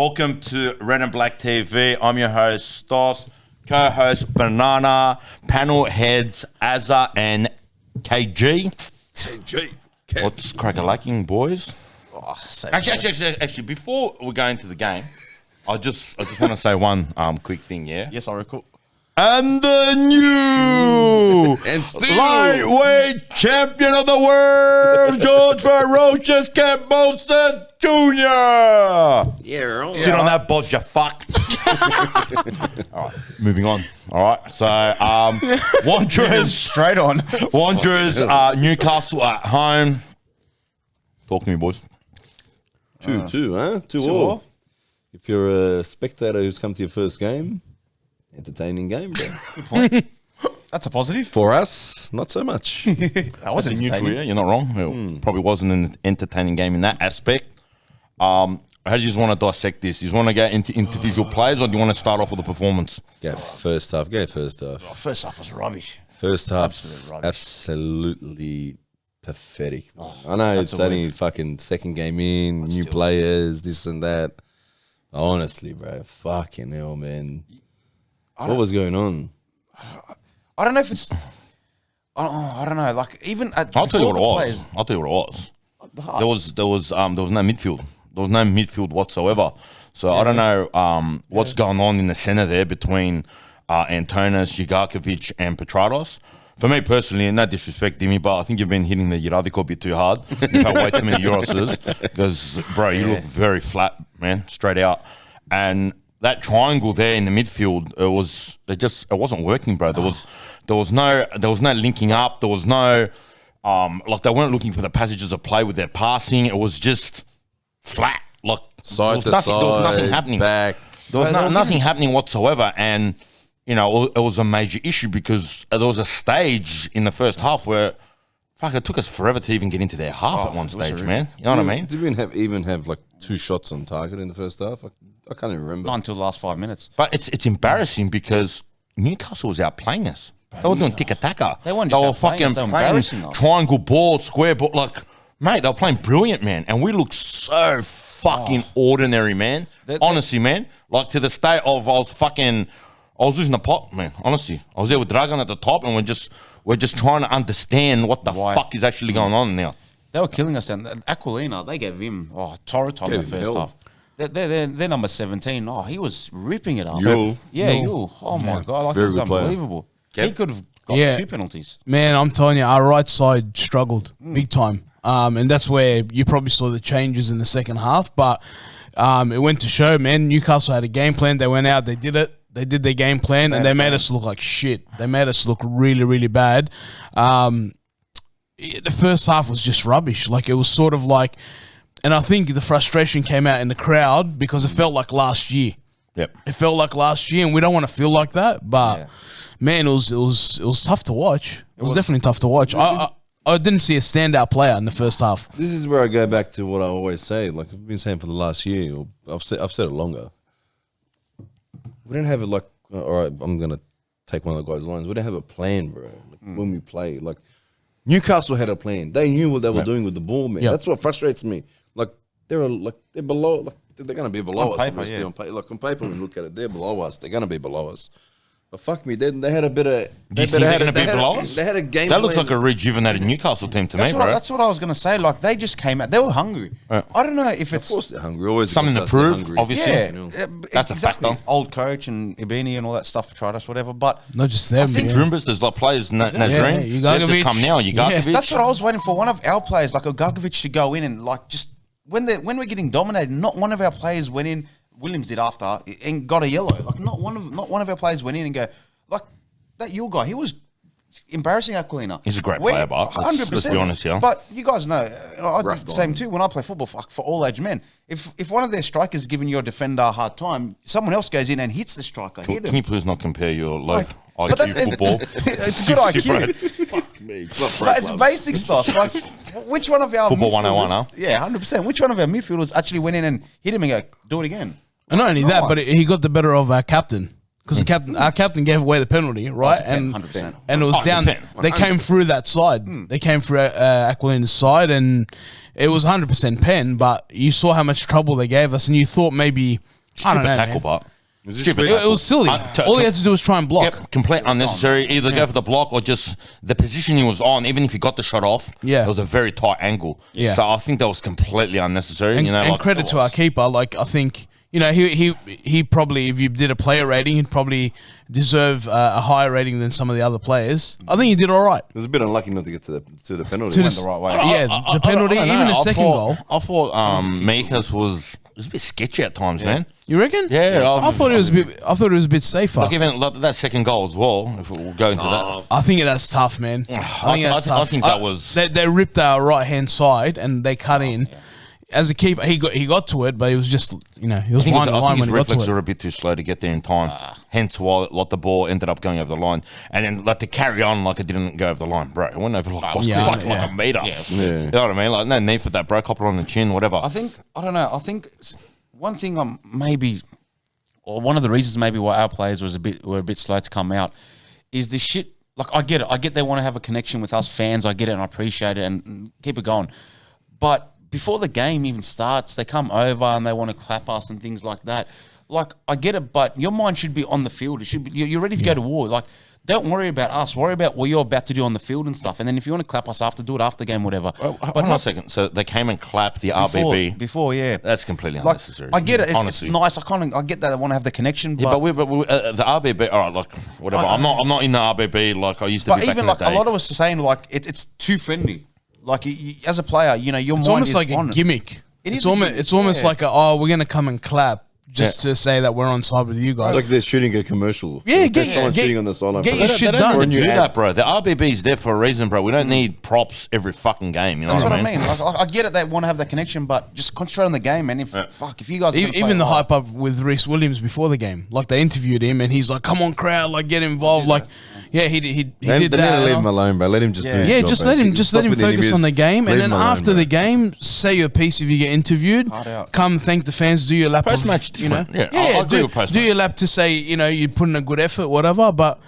Welcome to Red and Black TV. I'm your host, Stos, co-host Banana, panel heads Azza and KG. KG. What's crack-a-lacking, boys? Oh, Actually, before we go into the game, I just want to say one quick thing, yeah? Yes, I recall. And the new And still lightweight champion of the world, George Ferocious Cambosa Jr. Yeah, right. Sit on that, boss, you fuck. All right, moving on. All right, so Wanderers straight on. Wanderers, Newcastle at home. Talk to me, boys. 2-2, huh? 2-2. If you're a spectator who's come to your first game, entertaining game, bro. Good point. That's a positive. For us, not so much. That was That's a neutral, entertaining. yeah, you're not wrong. It probably wasn't an entertaining game in that aspect. How do you just want to dissect this? You just want to get into individual players, or do you want to start off with the performance? Go first half. First half was rubbish. First half, Absolute rubbish. absolutely pathetic. I know it's a only fucking second game in, new still. players, this and that. Honestly, bro, fucking hell, man. What was going on? I don't know if it's. I don't know. Like even at I'll tell you before what it the was. players- I'll tell you what it was. There was no midfield. There was no midfield whatsoever. So I don't know what's going on in the center there between Antonis, Jigarkovic, and Petrados. For me personally, and no disrespect, Dimi, but I think you've been hitting the Yuradico a bit too hard. You've had way too many Euroses because, bro, you look very flat, man, straight out. And that triangle there in the midfield, it wasn't working, bro. There was no linking up. There was no like they weren't looking for the passages of play with their passing. It was just flat, like Side to there was nothing side, happening. back. There was nothing happening whatsoever, and you know it was a major issue because there was a stage in the first half where fuck it took us forever to even get into their half at one stage, man. You know what I mean? Did we even have like 2 shots on target in the first half? I can't even remember. not until the last 5 minutes. But it's embarrassing because Newcastle was outplaying us. They were doing tiki-taka. They weren't just were outplaying fucking us, they were playing embarrassing us. triangle ball, square ball. Like, mate, they were playing brilliant, man. And we looked so fucking ordinary, man. Honestly, man. Like, to the state of I was losing the pot, man. Honestly. I was there with Dragon at the top and we're just trying to understand what the fuck is actually going on now. They were killing us. And Aquilina, they gave him torrid time in the Gave him first hell. half. They're number 17. Oh, he was ripping it up. Yul. Yeah, Yul. Oh my god, like it Very was good player. unbelievable. He could have got Yeah. 2 penalties. Man, I'm telling you, our right side struggled big time. And that's where you probably saw the changes in the second half. But it went to show, man, Newcastle had a game plan. They went out, they did it. They did their game plan, and they made us look like shit. They made us look really, really bad. The first half was just rubbish. Like, it was sort of like... And I think the frustration came out in the crowd because it felt like last year. Yep. It felt like last year, and we don't want to feel like that. But man, it was tough to watch. It was definitely tough to watch. I didn't see a standout player in the first half. This is where I go back to what I always say. Like I've been saying for the last year, or I've said it longer. We don't have it like. All right, I'm gonna take one of the guys' lines. We don't have a plan, bro. Like, when we play, like Newcastle had a plan. They knew what they were doing with the ball, man. Yep. That's what frustrates me. Like they're below. Like they're gonna be below On us. paper, obviously, yeah. on paper, like on paper, when we look at it, they're below us. They're gonna be below us. But fuck me, they had a bit of. Do you think they're going to be below us? They had a game. That looks plan. like a rejuvenated Newcastle team to me, That's, bro. that's what I was going to say. Like, they just came out. They were hungry. Right. I don't know if Of it's... course, they're hungry. Always Something to against us, they're prove, hungry. obviously. Yeah, You know? That's a factor. Old coach and Ibini and all that stuff, Petrados, whatever. But Not just them. I think yeah. Drimbus, there's like players, Nazarene. Yeah, They've just come now. Ugarkovic. that's what I was waiting for. One of our players, like Ugarkovic, to go in and like just when we're getting dominated. Not one of our players went in. Williams did after and got a yellow. Like not one of our players went in and go like that. Your guy, he was embarrassing Aquilina. He's a great player, but let's be honest here. But you guys know, I do Rough the same diamond. too. When I play football for all age men, if one of their strikers is giving your defender a hard time, someone else goes in and hits the striker. Hit Can him. you please not compare your low But IQ that's- football? It's a good IQ. Fuck me. But it's basic stuff. Like, which one of our Football 101, midfielders- huh? Yeah, 100%. Which one of our midfielders actually went in and hit him and go, do it again? And not only No that, one. but he got the better of our captain. because our captain gave away the penalty, right? pen, 100%. And it was down. 100%. They came through that side. They came through Aquilina's side, and it was 100% pen. But you saw how much trouble they gave us, and you thought maybe I don't Stupid know, tackle, man. but Stupid It was silly. All he had to do was try and block. Yep, complete unnecessary. Either go for the block or just the position he was on. Even if he got the shot off, Yeah. it was a very tight angle. Yeah. So I think that was completely unnecessary. And, you know, and like, credit it to our was. keeper. Like I think he probably, if you did a player rating, he'd probably deserve a higher rating than some of the other players. I think he did all right. It was a bit unlucky not to get to the penalty. To Went the right way. Yeah, the penalty, I don't even know. the second goal. I thought Mikas was a bit sketchy at times, man. You reckon? Yeah, I thought it was a bit. I thought it was a bit safer. Like even like that second goal as well. If we'll go into that, I think that's tough, man. I think that was- They ripped our right hand side and they cut in. As a keeper, he got to it, but he was just he was I think, behind the I line think his when he got reflexes to were it. a bit too slow to get there in time. Hence why the ball ended up going over the line, and then like to carry on like it didn't go over the line, bro. It went over like, yeah, fucking yeah. like a meter. Yeah. You know what I mean? Like no need for that, bro. Cop it on the chin, whatever. I don't know. I think one thing maybe, or one of the reasons maybe why our players were a bit slow to come out, is this shit. Like I get it. I get they want to have a connection with us fans. I get it and I appreciate it and keep it going. But before the game even starts, they come over and they want to clap us and things like that. Like I get it, but your mind should be on the field. It should be you're ready to go to war. Like don't worry about us. Worry about what you're about to do on the field and stuff. And then if you want to clap us after, do it after the game, whatever. Hold on a second. So they came and clapped the RBB. Before, yeah. That's completely Like, unnecessary. I get it. It's honestly. nice. I get that they want to have the connection, Yeah, but, but the RBB. All right, like whatever. I'm not in the RBB like I used to be back even in like the day. a lot of us are saying like it's too friendly. Like as a player, your It's mind almost is like a on it. gimmick. It is It's a almost gimmick, it's almost yeah. like we're gonna come and clap just to say that we're on side with you guys. It's like they're shooting a commercial. Yeah, Like, get- there's someone get- sitting on the sideline. get for your that. shit They don't done. need to Or do new that, ad. bro. The RBB is there for a reason, bro. We don't need props every fucking game. You know That's what what I mean? Like, I get it. They want to have that connection, but just concentrate on the game. And if you guys are gonna play Even the hard- hype up with Reece Williams before the game, like they interviewed him and he's like, "Come on, crowd, like get involved." Like, yeah, he They did need to that. leave him alone, bro. Let him just do his Yeah, job, just bro. let him Stop with the focus interviews. on the game, Leave and then him alone, after bro. the game, say your piece if you get interviewed. Hard out. Come thank the fans, do your lap. of, Post-match you know, different. Yeah, I agree with post-match. do your lap to say you put in a good effort, whatever. But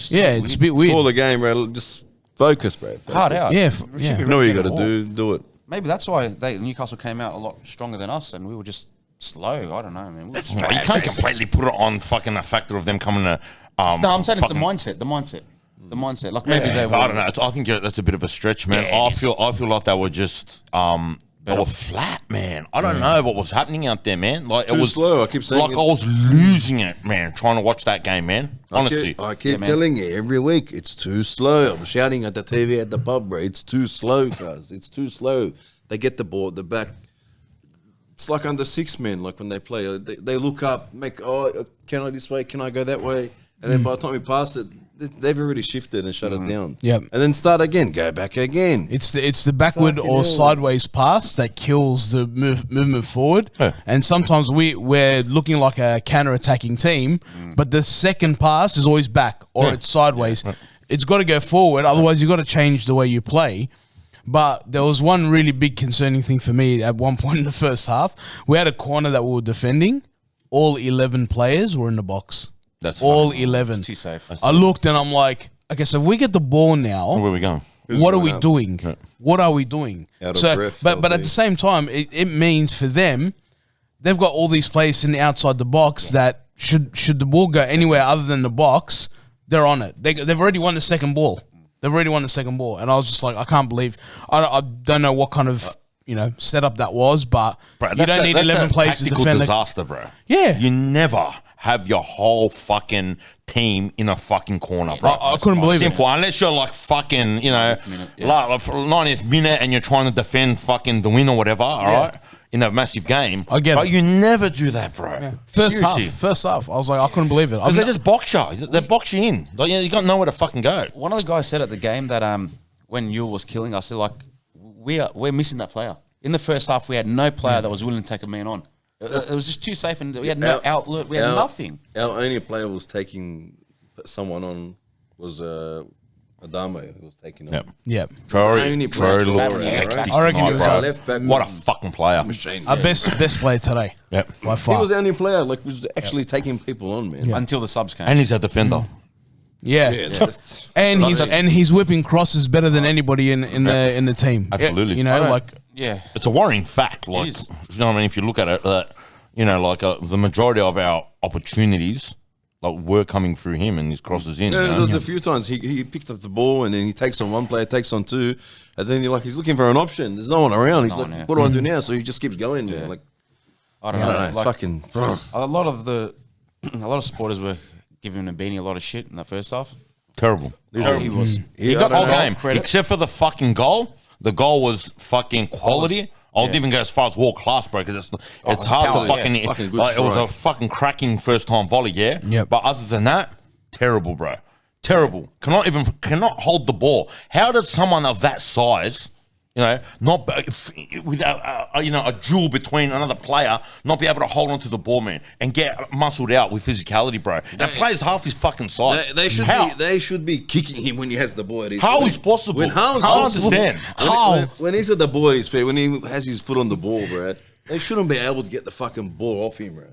yeah, it's a bit weird. Before the game, bro, just focus, bro. hard out. Yeah, It should yeah. be You know what you ready got to to war. do it. Maybe that's why Newcastle came out a lot stronger than us, and we were just slow. I don't know, man. Bro, you can't completely put it on fucking a factor of them coming to. No, I'm saying it's the fucking- mindset. Like maybe they were. I don't know. I think that's a bit of a stretch, man. I feel like they were just they were flat, man. I don't know what was happening out there, man. Like it Too was slow, I keep saying like it. I was losing it, man. Trying to watch that game, man. Honestly, I keep telling you every week, it's too slow. I'm shouting at the TV at the pub, bro. It's too slow, guys. It's too slow. They get the ball at the back. It's like under 6 men, like when they play. They look up, can I this way? Can I go that way? And then by the time we pass it, they've already shifted and shut us down. Yep. And then start again, go back again. It's the backward Fucking or hell. sideways pass that kills the movement forward. Yeah. And sometimes we're looking like a counter-attacking team, but the second pass is always back or it's sideways. It's got to go forward, otherwise you've got to change the way you play. But there was one really big concerning thing for me at one point in the first half. We had a corner that we were defending. All 11 players were in the box. That's all fucking- 11. It's too safe. I looked and I'm like, okay, so if we get the ball now, where are we going? what are going we up? doing? What are we doing? Out of So, breath, but they'll at be. the same time, it means for them, they've got all these players sitting outside the box that should the ball go anywhere other than the box, they're on it. They've already won the second ball. And I was just like, I can't believe. I don't know what kind of setup that was, but Bro, you don't need 11 players to tactical defend. disaster, bro. Yeah. you never have your whole fucking team in a fucking corner, bro. I couldn't believe it. Simple, unless you're like fucking, like 90th minute and you're trying to defend fucking the win or whatever, all right, in a massive game. I get but it. you never do that, bro. First Seriously. half, I was like, I couldn't believe it. Because they just box you. They box you in. Like, you got nowhere to fucking go. One of the guys said at the game that when Yule was killing us, they're like, we're missing that player. In the first half, we had no player that was willing to take a man on. It was just too safe, and we had no outlet. We had nothing. Our only player was taking someone on was Adama was taking on. Yep. Yep. Troy Only looked branch hectic I reckon he was tonight, bro. left back. What a fucking player. machine. Our best player today. Yep. By He far. was the only player like was actually taking people on, man. Until the subs came. And he's a defender. Yeah. That's- And he's whipping crosses better than anybody in the team. Absolutely. You know, like yeah. It's a worrying fact. Like, is. you know what I mean? If you look at it, you know, like the majority of our opportunities like were coming through him and his crosses in. Yeah, you know? there was a few times he picked up the ball and then he takes on one player, takes on two, and then he's looking for an option. There's no one around. He's No like, one, yeah. what do I do now? So he just keeps going. Yeah. Like, I don't I know. don't know. It's Like, fucking. a lot of supporters were giving him a beanie a lot of shit in the first half. Terrible. He was. He I got the don't whole know. game Credit. except for the fucking goal. The goal was fucking quality. I would even go as far as world class, bro, because it's hard power, to fucking. yeah. Fucking good Like, it was a strike. fucking cracking first time volley, yeah. Yep. But other than that, terrible, bro. Terrible. Cannot hold the ball. How does someone of that size, you know, not without a duel between another player, not be able to hold onto the ball, man, and get muscled out with physicality, bro? That player's half his fucking size. They should be kicking him when he has the ball at his How feet. is possible? When how is I don't possible? understand. When he's at the ball at his feet, when he has his foot on the ball, bro, they shouldn't be able to get the fucking ball off him, bro.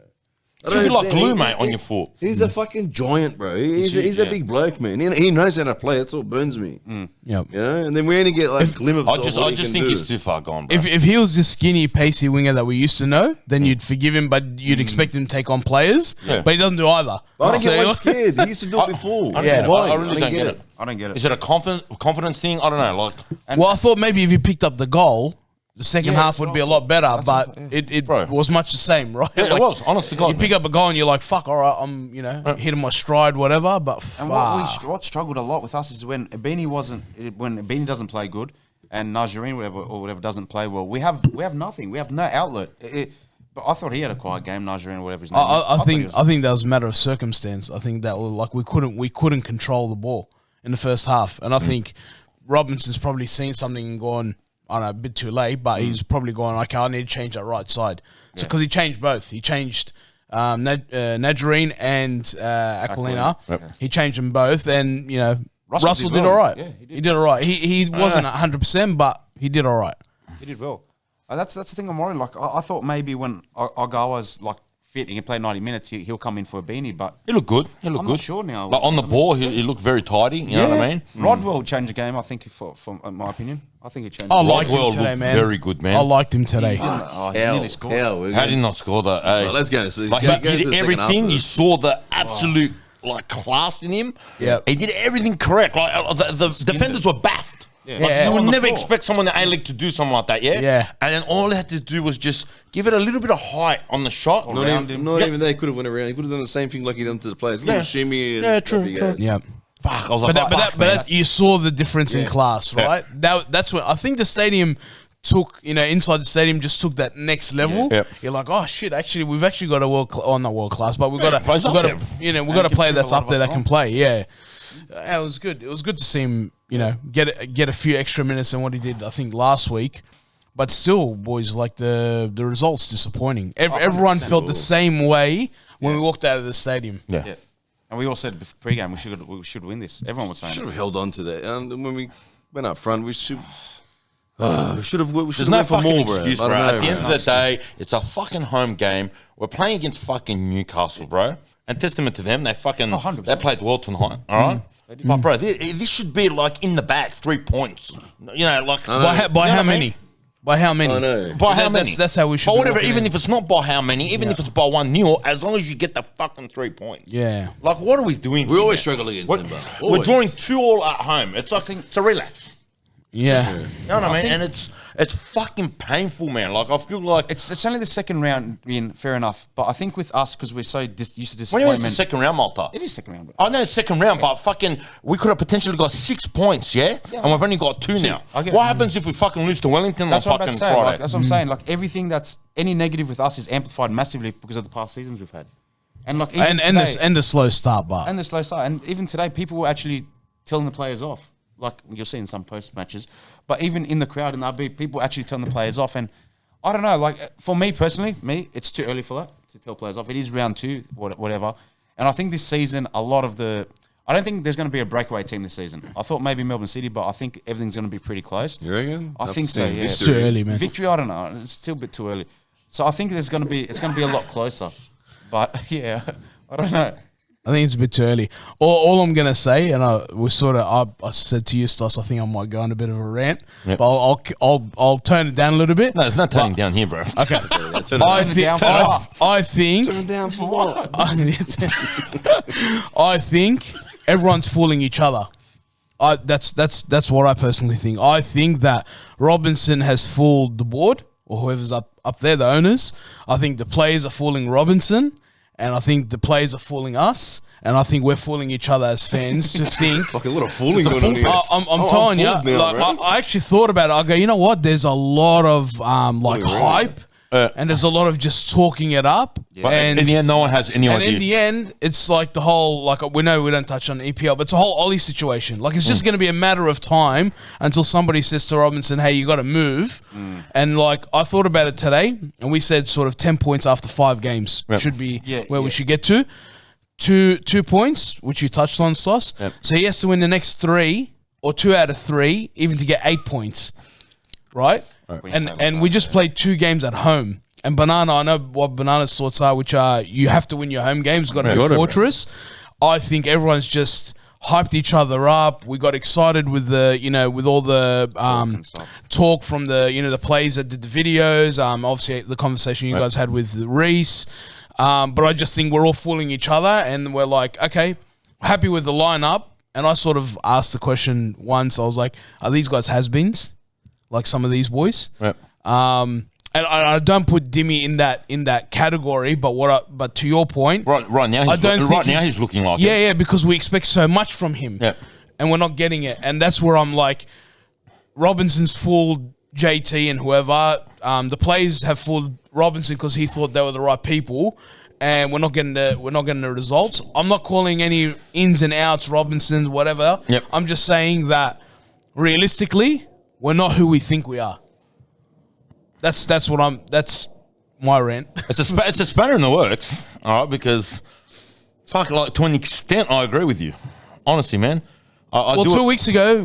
I Should don't be like understand. glue, mate, on your foot. He's a fucking giant, bro. He's a big bloke, man. He knows how to play. That's what burns me. Yep. You know, and then we only get like glimpses. I just think he's too far gone, bro. If he was this skinny, pacey winger that we used to know, then you'd forgive him, but you'd expect him to take on players. Yeah. But he doesn't do either. I don't So- get why he's scared. He used to do it before. I don't Yeah. get it. Why? I really don't get it. I don't get it. Is it a confidence thing? I don't know. Like, Well, I thought maybe if he picked up the goal, the second Yeah, half would be a lot better, but it Bro. was much the same, right? Yeah, it was, honest to God, You pick up a goal and you're like, fuck, all right, I'm, hitting my stride, whatever, but And what struggled a lot with us is when Abini doesn't play good, and Najareen whatever doesn't play well. We have nothing. We have no outlet. But I thought he had a quiet game, Najareen, whatever his name is. I thought he was- think that was a matter of circumstance. I think that was like we couldn't control the ball in the first half, and I think Robinson's probably seen something and gone, I don't know, a bit too late, but he's probably gone, okay, I need to change that right side. Because he changed both. He changed Najareen and Aquilina. He changed them both, and Russell did well. all right. Yeah, he did all right. He wasn't 100%, but he did all right. He did well. That's the thing I'm worried. Like I thought maybe when Agawa's like fit, he can play 90 minutes. He'll come in for a beanie, but he looked good. He looked I'm good. not sure now. Like, on the ball, he looked very tidy. You know what I mean? Rodwell changed the game. I think, for in my opinion, I think he changed. I the game. liked him Rodwell today, looked man. very good, man. I liked him today. Oh, he nearly scored. How did he not score that? Hey? Well, let's go. So Like, go he to the did second everything. half. You saw the absolute class in him. Yep. He did everything correct. Like, the defenders were baffed. Yeah. Like, Yeah. you would On the never floor. expect someone in the A-League to do something like that, yeah? Yeah. And then all he had to do was just give it a little bit of height on the shot. Not around even, him. not Yep. even they could have went around. He could have done the same thing like he done to the players. Little shimmy. And Yeah, true, off he true. goes. Yeah. Fuck, I was like, But fuck, man. you saw the difference in class, right? That's what I think the stadium took. Inside the stadium just took that next level. Yeah. You're like, oh shit! Actually, we've actually got a not world class, but we've got plays up there. we've got a player that's prove a lot up there of us that can play. Yeah, it was good. It was good to see him. Get a few extra minutes than what he did. I think last week. But still, boys, like the results disappointing. Everyone felt the same way when we walked out of the stadium. Yeah. Yeah. And we all said pre-game we should win this. Everyone was saying Should it. have held on to that. And when we went up front, we should. We should have. There's no went for fucking more, bro. excuse, I bro. don't At know, the end bro. of the day, it's a fucking home game. We're playing against fucking Newcastle, bro. And testament to them, they fucking 100%. they played well tonight. All right, but bro, this should be like in the bag, 3 points. Like By how many? By how many? I know. By how many? That's how we should. But be whatever, walking even in. if it's not by how many, even if it's by 1-0, as long as you get the fucking 3 points. Yeah. Like, what are we doing? We here, always man? struggle against We're, them, bro. we're Always. drawing 2-2 at home. It's like it's a relapse. Yeah. You know what I mean? And it's fucking painful, man. Like, I feel like It's only the second round, Ian, fair enough. But I think with us, because we're so used to when disappointment. it's the second round, Malta. It is second round, bro. I know it's second round, but fucking, we could have potentially got 6 points, yeah? And we've only got 2 now. I get What it. happens if we fucking lose to Wellington That's on what I'm about fucking to say. Friday? Like, that's what I'm saying. Like everything that's any negative with us is amplified massively because of the past seasons we've had. And like even And today, the slow start bar. and the slow start. And even today, people were actually telling the players off. Like you'll see in some post matches, but even in the crowd in the RB, people actually telling the players off. And I don't know. Like for me personally, it's too early for that to tell players off. It is round 2, whatever. And I think this season, a lot of the I don't think there's going to be a breakaway team this season. I thought maybe Melbourne City, but I think everything's going to be pretty close. You reckon? I think so. Yeah, It's too early, man. Victory, I don't know. It's still a bit too early. So I think it's going to be a lot closer. But yeah, I don't know. I think it's a bit too early. All I'm gonna say, and I said to you, Stas, I think I might go on a bit of a rant, Yep. but I'll tone it down a little bit. No, there's no turning down here, bro. Okay. Turn I it think down for what? I think everyone's fooling each other. That's what I personally think. I think that Robinson has fooled the board or whoever's up there, the owners. I think the players are fooling Robinson, and I think the players are fooling us, and I think we're fooling each other as fans to think. Fucking a lot of fooling going on here. I'm telling you, fooled now, like, bro. I actually thought about it. I go, you know what? There's a lot of hype, and there's a lot of just talking it up. But And in the end, no one has any and idea. in the end, it's like the whole, like, we know we don't touch on EPL, but it's a whole Ollie situation. Like, it's just going to be a matter of time until somebody says to Robinson, hey, you got to move. And, like, I thought about it today, and we said sort of 10 points after 5 games should be we should get to. 2 points, which you touched on, Sauce. Yep. So he has to win the next 3 or 2 out of 3, even to get 8 points. Right? And we just played 2 games at home. And Banana, I know what Banana's thoughts are, which are you have to win your home games. Got to be a fortress. I think everyone's just hyped each other up. We got excited with the, with all the talk from the, the players that did the videos. Obviously the conversation you guys had with Reese. But I just think we're all fooling each other, and we're like, okay, happy with the lineup. And I sort of asked the question once. I was like, are these guys has-beens, like some of these boys? Yep. And I don't put Dimmy in that category, but to your point, Right now, he's looking like it. yeah, because we expect so much from him, Yeah. and we're not getting it, and that's where I'm like, Robinson's fooled JT and whoever. The players have fooled Robinson because he thought they were the right people, and we're not getting the results. I'm not calling any ins and outs, Robinson, whatever. Yep. I'm just saying that realistically, we're not who we think we are. That's my rant. It's a spanner in the works, all right? Because, to an extent, I agree with you. Honestly, man. Well, 2 weeks ago,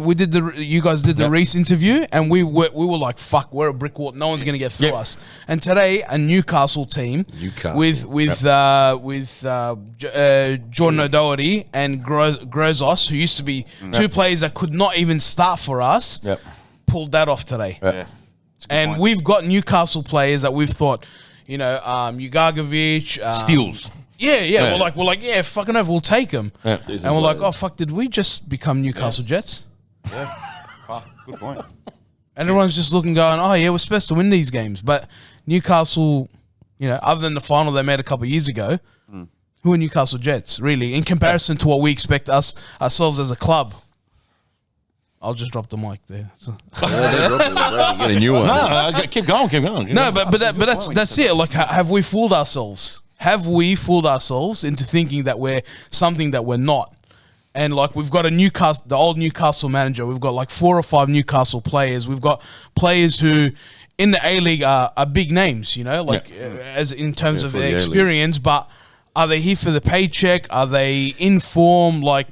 you guys did the Reese interview, and we were like, fuck, we're a brick wall. No one's going to get through us. And today, a Newcastle team with Jordan O'Doherty and Grozos, who used to be 2 players that could not even start for us, pulled that off today. Yeah. And we've got Newcastle players that we've thought, Ugargovic, Steals. Yeah. We're like, yeah, fucking over, we'll take them. Yeah. And we're like, oh fuck, did we just become Newcastle Jets? Yeah. Fuck, good point. And everyone's just looking, going, oh yeah, we're supposed to win these games, but Newcastle, other than the final they made a couple of years ago, who are Newcastle Jets really in comparison to what we expect ourselves as a club? I'll just drop the mic there. Get a new one. No, keep going. No, but that's it. Like, have we fooled ourselves? Have we fooled ourselves into thinking that we're something that we're not? And like, we've got the old Newcastle manager. We've got like 4 or 5 Newcastle players. We've got players who in the A-League are big names, as in terms of their experience. But are they here for the paycheck? Are they in form? Like,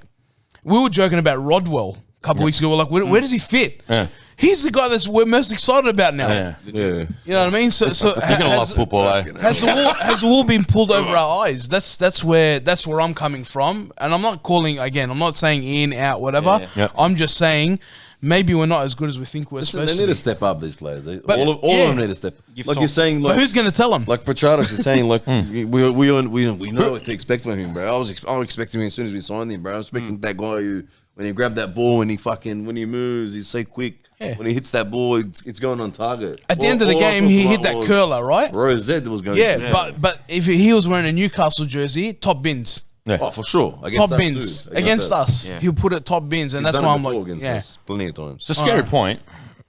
we were joking about Rodwell a couple of weeks ago. We're like, where does he fit? Yeah. He's the guy we're most excited about now. Yeah. You know what I mean? So You're going to love football, eh? has the wall been pulled over our eyes? That's where I'm coming from. And I'm not I'm not saying in, out, whatever. Yeah. I'm just saying maybe we're not as good as we think we're supposed They to need be. to step up, these players. But- All of them need to step up. You're saying, But who's going to tell them? like Prachados is saying, like we know what to expect from him, bro. I was expecting him as soon as we signed him, bro. I was expecting that guy who, when he grabbed that ball and when he moves, he's so quick. Yeah. When he hits that ball, it's going on target. At the end of the game, he hit that curler, right? Rosette was going. Yeah, but if he was wearing a Newcastle jersey, top bins. Oh, for sure. Top bins. Against us. Yeah. He'll put it top bins, and He's that's done why it I'm before like, against yeah. us plenty of times. It's a scary point.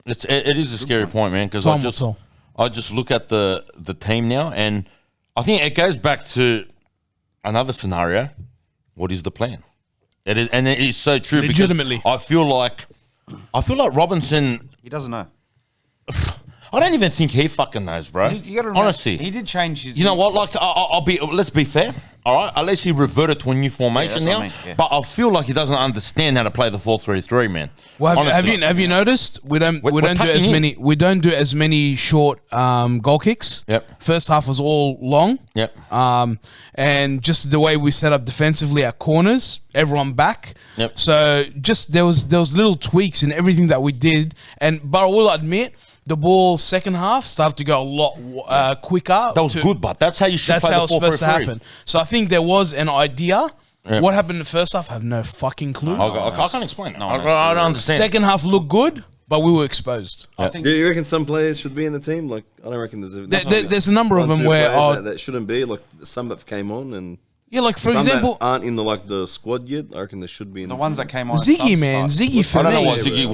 It is a scary point, man, because I just look at the team now, and I think it goes back to another scenario. What is the plan? It is so true. Legitimately. Because I feel like Robinson. He doesn't know. I don't even think he fucking knows, bro. You gotta remember, Honestly, he did change his. you know what? Like, let's be fair. All right, unless he reverted to a new formation that's what now. I mean, yeah. But I feel like he doesn't understand how to play the 4-3-3, man. Well, Honestly. have you noticed we don't We're do as tucking in. many short goal kicks. Yep. First half was all long. Yep. And just the way we set up defensively at corners, everyone back. Yep. So just there was little tweaks in everything that we did, but I will admit the ball second half started to go a lot quicker. That was good, but that's how you should That's play how the it's supposed to 4-3-3. happen. So I think there was an idea. Yep. What happened in the first half? I have no fucking clue. I can't explain it. I don't understand. Second half looked good, but we were exposed. I think Do you reckon some players should be in the team? Like, I don't reckon There's a number of them where that shouldn't be. Like, some that came on and like for some example, that aren't in the squad yet. I reckon they should be in the ones that came on. Ziggy, as man, subs, like, Ziggy for I don't know me. what Ziggy.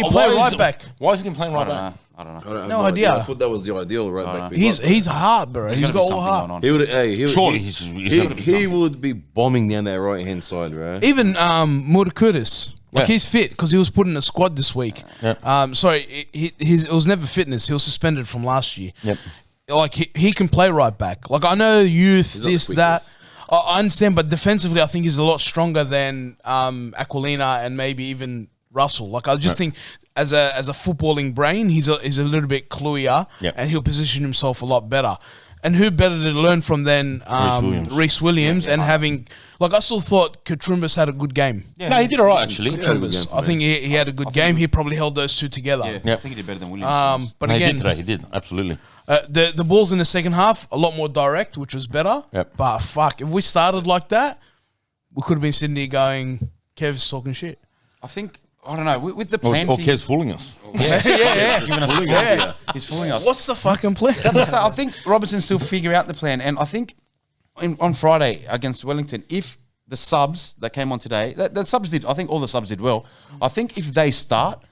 Ziggy play right is back. Why is he playing right back? I don't know. I don't have No idea. I thought that was the ideal right back. He's hard, bro. He's There's got gotta be all something heart. going on. He would. Hey, he, Surely he, he's he, gotta be he would be bombing down that right hand side, right? Even Murtakutis, like Yeah. he's fit because he was put in a squad this week. Yeah. Sorry, it was never fitness. He was suspended from last year. Yep. Like he can play right back. Like I know youth, He's not the this that. quickest. I understand, but defensively, I think he's a lot stronger than Aquilina and maybe even Russell. Like I just think as a footballing brain, he's a little bit cluier, Yep. and he'll position himself a lot better. And who better to learn from than Reece Williams and having like I still thought Katrumbas had a good game. No, he did all right actually. Katrumbas, I think he had a good game. He probably held those two together. Yeah, I think he did better than Williams. But No, he again, did today. He did absolutely. the balls in the second half a lot more direct, which was better. Yep. But fuck, if we started like that, we could have been sitting here going, "Kev's talking shit." I think I don't know with the Or plan. thing, Kev's fooling us. He's fooling us. What's the fucking plan? That's what I say. I think Robertson still figure out the plan, and I think on Friday against Wellington, if the subs that came on today, the subs did. I think all the subs did well. I think if they start,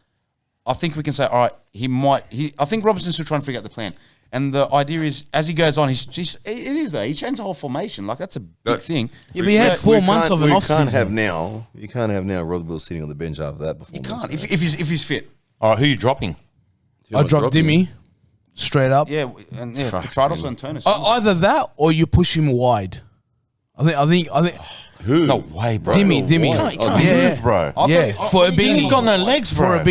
I think we can say, all right, he might. I think Robertson's still trying to figure out the plan, and the idea is as he goes on, he changed the whole formation. Like that's a big thing. Yeah, but he had 4 months of an off You can't season. have now Rod Will sitting on the bench after that. You can't if he's fit. All right, who are you dropping? I dropped Dimmy straight up. Yeah, and Tridos and Turner. Either that or you push him wide. I think. Who? No way, bro. Dimmy. He can't move, bro. Yeah, for a beanie. He's got no legs, bro. For a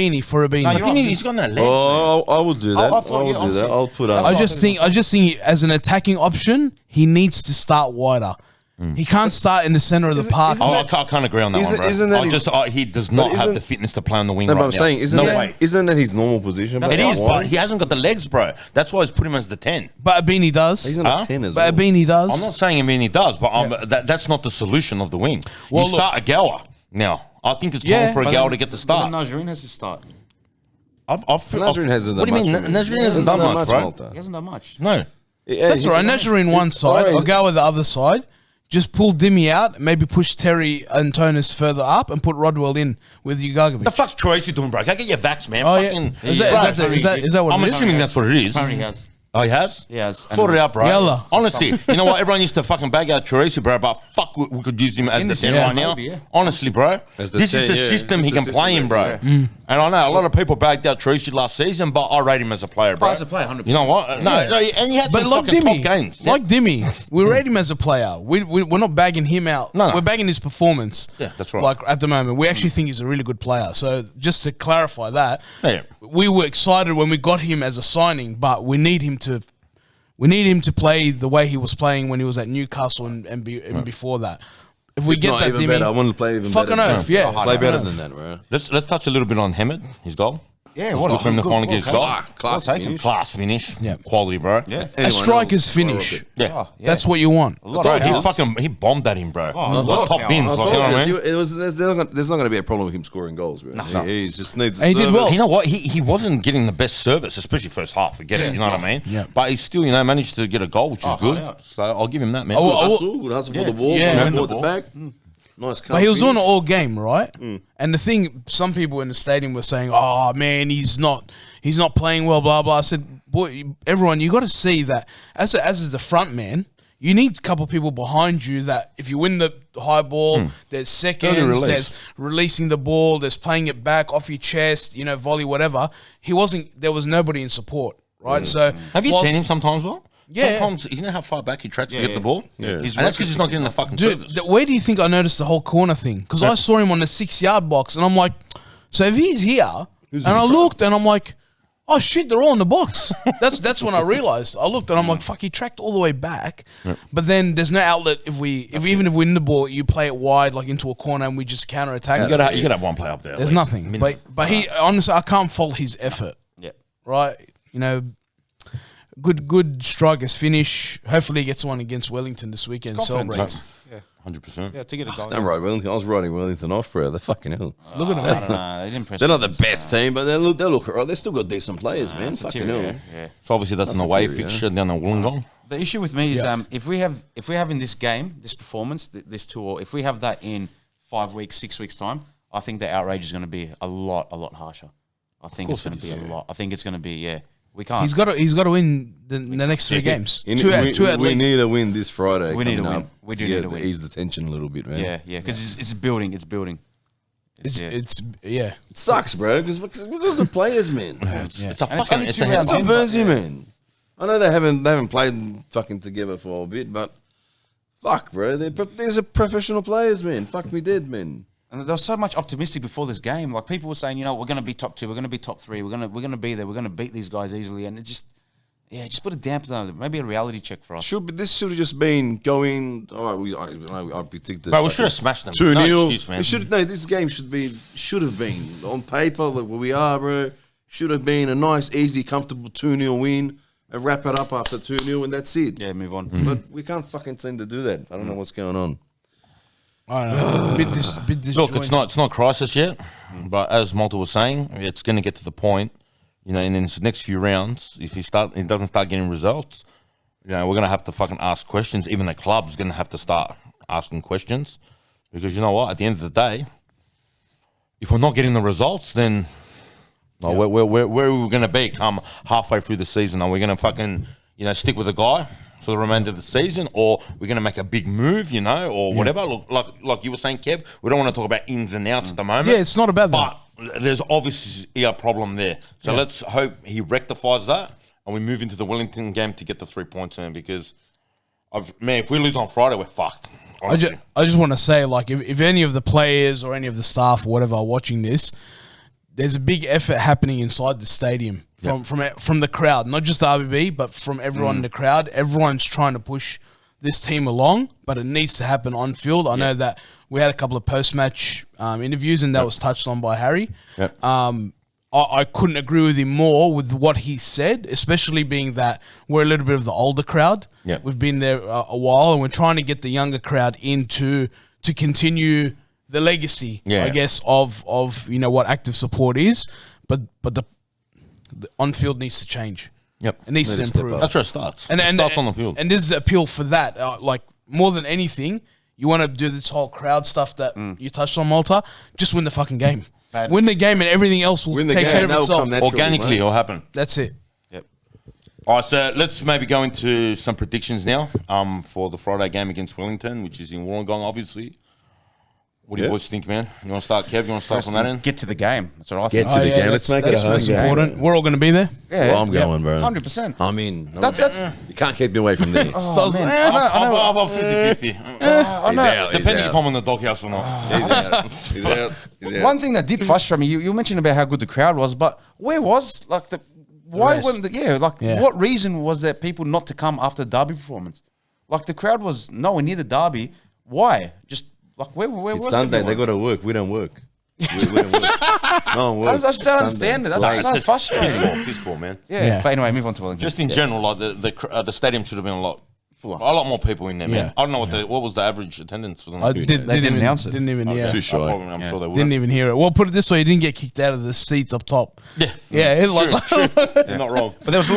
beanie. I think he's got no legs. Oh, I will do that. I I thought, will yeah, do that. honestly. I'll put I up. just think as an attacking option, he needs to start wider. He can't start in the center of the park. isn't I can't agree on that one, bro. isn't that he does not have isn't- the fitness to play on the wing No, right but I'm now. saying, isn't that his normal position? It is, but he hasn't got the legs, bro. That's why he's put him as the 10. But a beanie does. He's on Huh? a 10 as well. But a beanie does. I'm not saying he does, but that's not the solution of the wing. Well, You start a Gower now. I think it's time Yeah. for a But Gower then- to get the but then start. Nazarene has to start. Nazarene hasn't What done do you mean? much, man. Nazarene hasn't done much, bro. Malta. He hasn't done much. No. That's all right. Nazarene one side. I'll go with the other side. Just pull Dimmy out. Maybe push Terry and Tonus further up and put Rodwell in with Ugagovic. The fuck's Croatia doing, bro? Go get your vax, man. Oh, Fucking, yeah. Is that what I'm it is? assuming that's what it is. Apparently he has. Oh, he has? He has. Sort it out, bro. Yalla. Honestly, you know what? Everyone used to fucking bag out Chorisi, bro, but fuck, we could use him as In the the 10 system, right now. maybe, yeah. Honestly, bro. As the This is 10, the yeah. system It's he the can system, play in, bro. yeah. And I know a lot of people bagged out Chorisi last season, but I rate him as a player, bro. As a player, 100%. You know what? No, and he had But some like fucking Dimmy, top games. like Dimmy, we rate him as a player. We're not bagging him out. No. We're bagging his performance. Yeah, that's right. Like at the moment, we actually think he's a really good player. So just to clarify that, Yeah. we were excited when we got him as a signing, but we need him to play the way he was playing when he was at Newcastle and before that. If we get Not that even Dimmy, better. I want to play even fucking better. oath, yeah. Play better than that, bro. Let's touch a little bit on Hammett, his goal. Yeah, what a Good for him to good- finally good get his goal. goal. Class Well taken. finish. Class finish. Yeah. Quality, bro. Yeah. A Anyone striker's else, finish. skyrocket. Yeah. Oh, yeah. That's what you want. A lot Bro, of power. he bombed at him, bro. a lot Like of top power. bins, I like, told you know what I you, mean? there's not going to be a problem with him scoring goals, bro. He just needs to And he did serve well. it. You know what? He wasn't getting the best service, especially first half. I get it, you know what I mean? Yeah. But he still, managed to get a goal, which is good. yeah. So I'll give him that, man. Good hustle for the ball. yeah. Good ball at the back. Nice. But he was doing it all game, right? And the thing, some people in the stadium were saying, "Oh man, he's not playing well." Blah blah. I said, "Boy, everyone, you got to see that as the front man, you need a couple people behind you that if you win the high ball, there's seconds, release. there's releasing the ball, there's playing it back off your chest, volley, whatever." There was nobody in support, right? So Have you whilst- seen him sometimes, well? Yeah. Sometimes, you know how far back he tracks to get the ball? Yeah. And that's because he's not getting the fucking Dude, service. where do you think I noticed the whole corner thing? Because I saw him on the 6-yard box, and I'm like, so if he's here, and I looked, and I'm like, oh shit, they're all in the box. That's when I realized. I looked, and I'm like, fuck, he tracked all the way back. But then there's no outlet if we win the ball, you play it wide like into a corner, and we just counter attack. You gotta have one play up there. at There's least. nothing. Minimum. But he honestly, I can't fault his effort. Yeah. Right, you know. Good strikers finish. Hopefully, he gets one against Wellington this weekend. Confidence. Celebrates. 100%. Yeah, to get a goal. Don't ride Wellington. I was riding Wellington off, bro. They're fucking hell. Look at them. I don't know. They didn't press. They're not the buttons. best team, but they look alright. They've still got decent players, man. It's a Fucking team, hell. yeah. So obviously that's an That's away a theory, fixture down the Wollongong. The issue with me is if we're having this game, this performance, this tour, if we have that in 5 weeks, 6 weeks time, I think the outrage is going to be a lot harsher. I think it's going to be a lot. I think it's going to be We can't. He's got to win the next 3 games. We Two at we least. need a win this Friday. We need a coming win. up We do to need a win. Ease the tension a little bit, man. yeah, because it's building. It's building. It's It sucks, bro, because we've got good players, man. It's a And it's fucking only it's 2 a rounds head What in. burns you, man? I know they haven't played fucking together for a bit, but fuck, bro, these are professional players, man. Fuck me dead, man. And there was so much optimistic before this game. Like people were saying, we're going to be top 2, we're going to be top 3, we're going to be there, we're going to beat these guys easily, and it just put a damper on it. Maybe a reality check for us. This should have just been going. All right, I predicted. Bro, we should have smashed them. 2-0. No excuse, man. This game should have been on paper, like where we are, bro. Should have been a nice, easy, comfortable 2-0 win and wrap it up after 2-0, and that's it. Yeah, move on. But we can't fucking seem to do that. I don't know what's going on. I don't know. bit Look, it's not crisis yet, but as Malta was saying, it's going to get to the point, in the next few rounds, if he doesn't start getting results, we're going to have to fucking ask questions. Even the club's going to have to start asking questions, because you know what? At the end of the day, if we're not getting the results, then where are we going to be come halfway through the season? Are we going to fucking stick with a guy for the remainder of the season, or we're going to make a big move, or whatever? Look, like you were saying, Kev, we don't want to talk about ins and outs at the moment. Yeah, it's not about that. But there's obviously a problem there. So let's hope he rectifies that and we move into the Wellington game to get the 3 points in, because, if we lose on Friday, we're fucked. I just want to say, like, if any of the players or any of the staff or whatever are watching this, there's a big effort happening inside the stadium from the crowd, not just the RBB, but from everyone in the crowd. Everyone's trying to push this team along, but it needs to happen on field. I know that we had a couple of post-match interviews, and that was touched on by Harry. Yep. I couldn't agree with him more with what he said, especially being that we're a little bit of the older crowd. Yep. We've been there a while, and we're trying to get the younger crowd to continue the legacy, I guess, of what active support is. But the on-field needs to change. Yep. It needs to improve. That's where it starts. It starts on the field. And this is appeal for that. Like, more than anything, you want to do this whole crowd stuff that you touched on, Malta. Just win the fucking game. Win the game, and everything else will take care of itself. Organically, it'll happen. That's it. Yep. All right, so let's maybe go into some predictions now for the Friday game against Wellington, which is in Wollongong, obviously. What do you boys think, man? You want to start, Kev? You want to start from that end? Get to the game. That's what I Get think. to the game. Let's make it a home That's game. important. We're all going to be there. Yeah, Well, I'm going, bro. 100%. I'm in. That's You can't keep me away from this. Oh, man. I know. I'm 50-50. I know. Depending if I'm in the doghouse or not. He's out. He's out. He's out. One thing that did frustrate me, you mentioned about how good the crowd was, but where was why rest. wasn't what reason was there people not to come after the derby performance? Like the crowd was nowhere near the derby. Why? Just like where It's was Sunday. everyone? They got to work. We don't work. We don't work. No one I works. just don't understand it. That's so frustrating. Piss poor, man. Yeah, but anyway, move on to Wellington. Just in general, like the stadium should have been a lot more people in there, man. Yeah. I don't know what was the average attendance for them. I They didn't announce it. Didn't even hear. Too shy. I'm sure they would. Didn't even hear it. Well, put it this way: you didn't get kicked out of the seats up top. Yeah, Yeah, You're not wrong. But there was a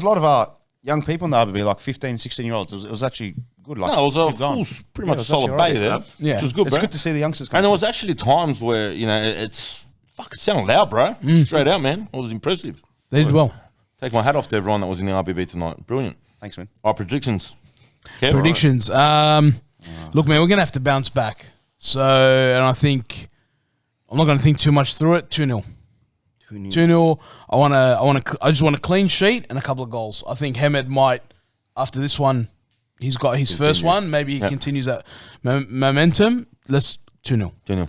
lot of young people in the RBB, like 15, 16-year-olds. It was actually good. Like, No, it was keep going. pretty much it a was solid actually bay alright. there, Yeah. which was good, It's bro. good to see the youngsters come. And there was actually times where it's fucking sounded loud, bro. Straight out, man. It was impressive. They did well. Take my hat off to everyone that was in the RBB tonight. Brilliant. Thanks, man. Our predictions. Kev? Predictions. Look, man, we're gonna have to bounce back. So, and I think I'm not gonna think too much through it. 2-0. 2-0. I just want a clean sheet and a couple of goals. I think Hamed might after this one, he's got his first one. Maybe he continues that momentum. Let's 2-0. 2-0.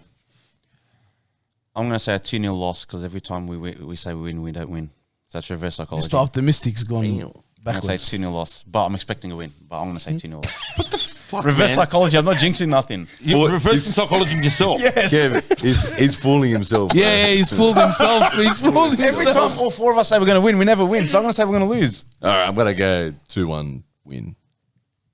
I'm going to say a 2-0 loss because every time we say we win, we don't win. So that's reverse psychology. Mr. Optimistic's gone I'm going to backwards. say 2-0 loss, but I'm expecting a win. But I'm going to say 2-0 loss. What the fuck, Reverse man? psychology. I'm not jinxing nothing. You're reversing psychology yourself. Yes. Yeah, he's fooling himself. Yeah, he's fooled himself. He's fooled Every himself. time all four of us say we're going to win, we never win. So I'm going to say we're going to lose. All right, I'm gonna go 2-1 win.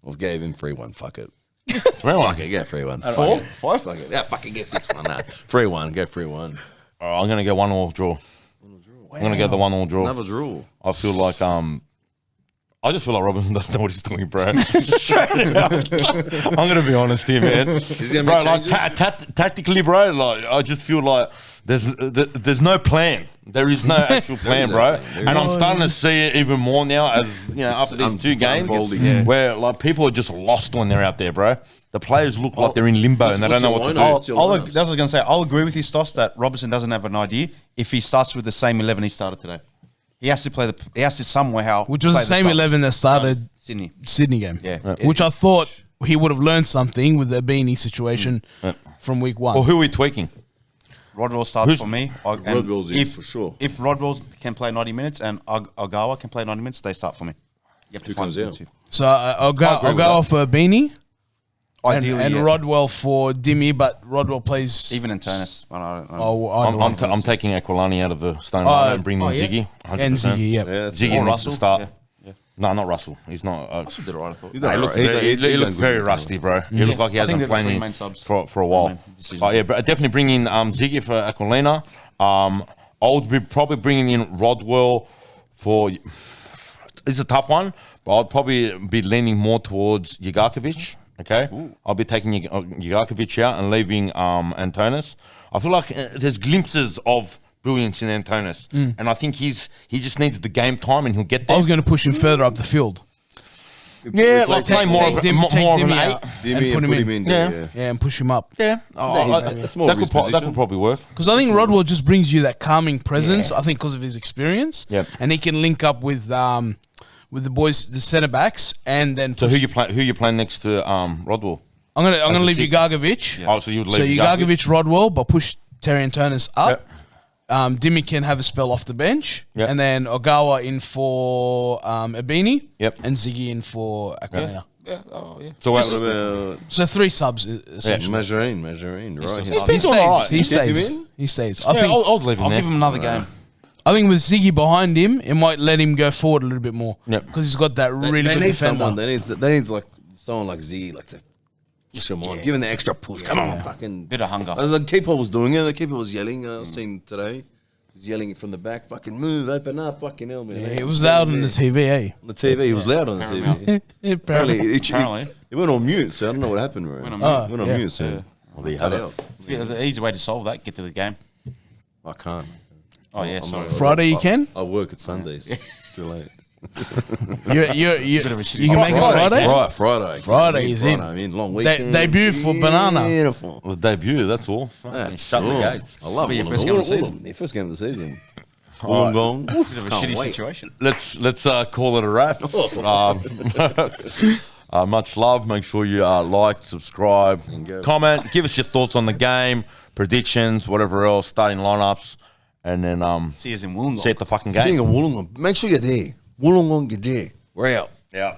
I've gave him 3-1. Fuck it. 3-1. Fuck it. Yeah, 3-1. Fuck 4? it. 5? Fuck it. Yeah, fucking get 6-1. Nah, 3-1. Go 3-1. I'm going to go 1-1 draw. I'm going to go the 1-1 draw. Another draw. I feel like I just feel like Robinson doesn't know what he's doing, bro. Straight up. I'm gonna be honest here, man. Bro, like tactically, bro, like I just feel like there's no plan. There is no actual plan, bro. And I'm starting to see it even more now as you know after these two games where like people are just lost when they're out there, bro. The players look like they're in limbo and they don't know what to do. That's what I was going to say. I'll agree with you, Stoss, that Robertson doesn't have an idea if he starts with the same 11 he started today. He has to play he has to somehow. Which was the same 11 that started Sydney game. Yeah. Which I thought he would have learned something with the Beanie situation from week 1. Well, who are we tweaking? Rodwell starts for me. Rodwell's in for sure. If Rodwell can play 90 minutes and Ogawa can play 90 minutes, they start for me. You have to comes find out. two. So I'll go for Beanie. Ideally, and yeah. Rodwell for Dimmy, but Rodwell plays Even in Turnus. I don't know. I'm taking Aquilani out of the starting lineup and bringing in Ziggy. 100%. and Ziggy. Yeah. Ziggy needs to start. Yeah. No, not Russell. He's not. Russell did it right, I thought. He looked very rusty, bro. He looked like he hasn't they're the three played main subs. for a while. Main decisions. But yeah, but definitely bring in Ziggy for Aquilina. I would be probably bringing in Rodwell for. It's a tough one, but I'd probably be leaning more towards Jigarkovic. Okay, I'll be taking Jigarkovic out and leaving Antonis. I feel like there's glimpses of brilliance in Antonis, and I think he just needs the game time, and he'll get there. I was going to push him further up the field. Yeah, like play more of an 8. Dimmy and put him in there. Yeah, and push him up. Yeah, That's more of his that position. could probably work. Because I think Rodwell just brings you that calming presence. I think because of his experience. Yep. And he can link up with the boys, the centre backs, and then. So who you playing next to Rodwell? I'm gonna leave six. Jigarkovic. Oh, so you would leave So Jigarkovic, Rodwell, but push Terry Antonis up. Yep. Dimmy can have a spell off the bench, Yep. and then Ogawa in for Abini, Yep. and Ziggy in for Aquilina. So What about So 3 subs essentially. Majarine, right? He's been doing all right. He Keep him stays. in? He stays. I think I'll leave him I'll there. give him another game. I think with Ziggy behind him, it might let him go forward a little bit more. Yep. Because he's got that really They good need defender. someone. They need like someone like Z, like to push him on, give him the extra push. Come on, fucking Bit of hunger. As the keeper was doing it, the keeper was yelling. I was seeing today, he's yelling from the back. Fucking move, open up, fucking hell, man. Yeah, it was loud on the TV, eh? On the TV, he was loud on the TV. Apparently. Apparently, he went on mute, so I don't know what happened. Bro. Went on Went on yeah. mute, so Well, there you have it. Yeah, the easy way to solve that, get to the game. I can't. Oh, yeah, I'm sorry. not- Friday you can? I work at Sundays. It's too late. You bit of a shitty you can make it Friday? Right, Friday. Friday is in. I'm in. Long weekend. Debut for Banana. Beautiful. The debut, that's all. That's Shut the all. gates. I love For your it. first game of the season. Your first game of the season. All right. Wollongong. Bit of a Can't shitty wait. situation. Let's call it a wrap. Much love. Make sure you like, subscribe, comment, give us your thoughts on the game, predictions, whatever else, starting lineups, and then See us in Wollongong. see you at the fucking Seeing game. a Wollongong. Make sure you're there. Wollongong, you're there. We're out. Yeah.